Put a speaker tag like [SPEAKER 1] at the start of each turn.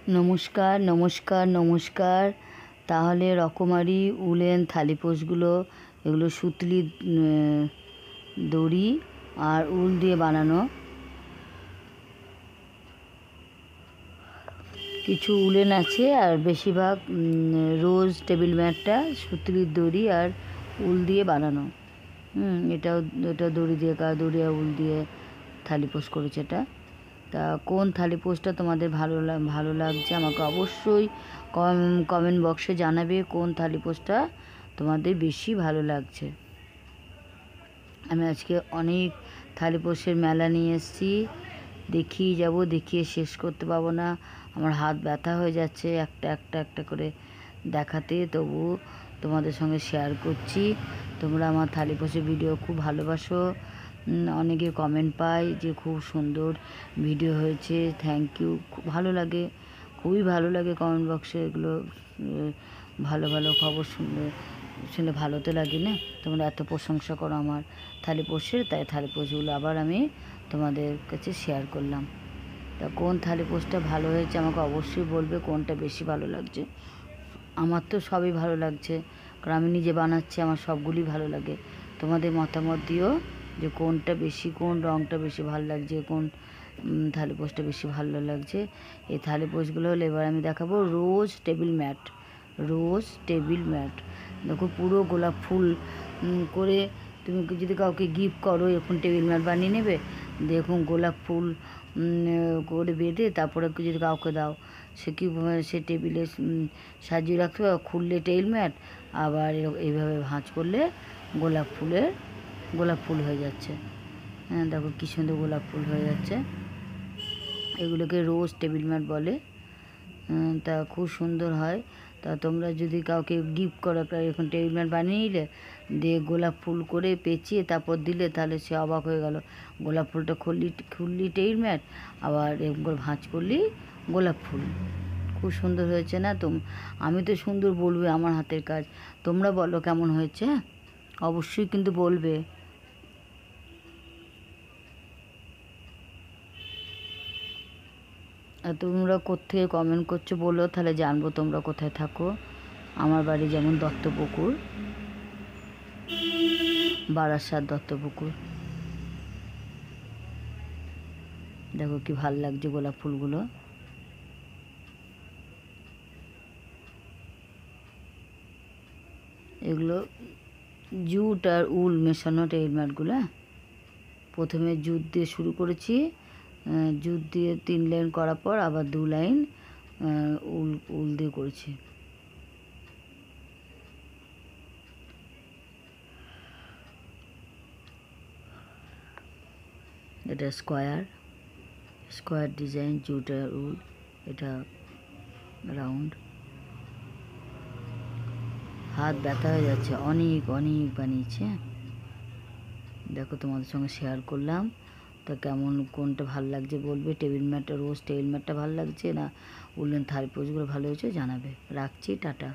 [SPEAKER 1] নমস্কার নমস্কার নমস্কার। তাহলে রকমারি উলেন থালিপোশগুলো, এগুলো সুতলি দড়ি আর উল দিয়ে বানানো। কিছু উলেন আছে আর বেশিরভাগ রোজ টেবিল ম্যাটটা সুতলির দড়ি আর উল দিয়ে বানানো। এটা দড়ি দিয়ে দড়ি আর উল দিয়ে থালিপোশ করেছে এটা। তা কোন থালিপোশটা তোমাদের ভালো লাগছে আমাকে অবশ্যই কমেন্ট বক্সে জানাবে কোন থালিপোশটা তোমাদের বেশি ভালো লাগছে। আমি আজকে অনেক থালিপোশের মেলা নিয়ে এসেছি, দেখিয়ে যাব, দেখিয়ে শেষ করতে পারবো না, আমার হাত ব্যথা হয়ে যাচ্ছে একটা একটা একটা করে দেখাতে। তবু তোমাদের সঙ্গে শেয়ার করছি। তোমরা আমার থালিপোশের ভিডিও খুব ভালোবাসো, অনেকে কমেন্ট পাই যে খুব সুন্দর ভিডিও হয়েছে, থ্যাংক ইউ। খুব ভালো লাগে, খুবই ভালো লাগে কমেন্ট বক্সে এগুলো ভালো ভালো খবর শুনলে ভালো তো লাগে না? তোমরা এত প্রশংসা করো আমার থালিপোশের, তাই থালিপোশগুলো আবার আমি তোমাদের কাছে শেয়ার করলাম। তা কোন থালিপোশটা ভালো হয়েছে আমাকে অবশ্যই বলবে, কোনটা বেশি ভালো লাগছে। আমার তো সবই ভালো লাগছে, কারণ আমি নিজে বানাচ্ছি, আমার সবগুলি ভালো লাগে। তোমাদের মতামত দিও যে কোনটা বেশি, কোন রঙটা বেশি ভালো লাগছে, কোন থালিপোশটা বেশি ভালো লাগছে। এই থালিপোশগুলো হলো, এবার আমি দেখাবো রোজ টেবিল ম্যাট। রোজ টেবিল ম্যাট দেখো, পুরো গোলাপ ফুল করে তুমি যদি কাউকে গিফট করো, এরকম টেবিল ম্যাট বানিয়ে নেবে, দেখুন গোলাপ ফুল করে বেঁধে তারপরে যদি কাউকে দাও, সে টেবিলে সাজিয়ে রাখতে পারো। খুললে টেবিল ম্যাট, আবার এইভাবে ভাঁজ করলে গোলাপ ফুল হয়ে যাচ্ছে। হ্যাঁ দেখো কী সুন্দর গোলাপ ফুল হয়ে যাচ্ছে। এগুলোকে রোজ টেবিল ম্যাট বলে। তা খুব সুন্দর হয়। তা তোমরা যদি কাউকে গিফট করো, এখন টেবিল ম্যাট বানিয়ে নিলে, দিয়ে গোলাপ ফুল করে পেঁচিয়ে তারপর দিলে, তাহলে সে অবাক হয়ে গেল। গোলাপ ফুলটা খুললি টেবিল ম্যাট, আবার এরকম করে ভাঁজ করলি গোলাপ ফুল। খুব সুন্দর হয়েছে না? আমি তো সুন্দর বলবে, আমার হাতের কাজ। তোমরা বলো কেমন হয়েছে, অবশ্যই কিন্তু বলবে। আর তোমরা কোত্থেকে কমেন্ট করছো বলো, তাহলে জানবো তোমরা কোথায় থাকো। আমার বাড়ি যেমন দত্তপুকুর, বারাসাত দত্তপুকুর। দেখো কি ভাল লাগছে গোলাপ ফুলগুলো। এগুলো জুট আর উল মেশানো টেবিল ম্যাটগুলো। প্রথমে জুট দিয়ে শুরু করেছি, জুট দিয়ে 3 লাইন করার পর আবার 2 লাইন উল দিয়ে করেছি। এটা স্কোয়ার ডিজাইন, জুট আর উল। এটা রাউন্ড। হাত ব্যথা হয়ে যাচ্ছে, অনেক বানিয়েছে। দেখো তোমাদের সঙ্গে শেয়ার করলাম। তা কেমন, কোনটা ভালো লাগছে বলবে। রোজ টেবিল ম্যাটটা ভালো লাগছে না উলেন থালিপোশগুলো ভালো হয়েছে জানাবে। রাখছি, টাটা।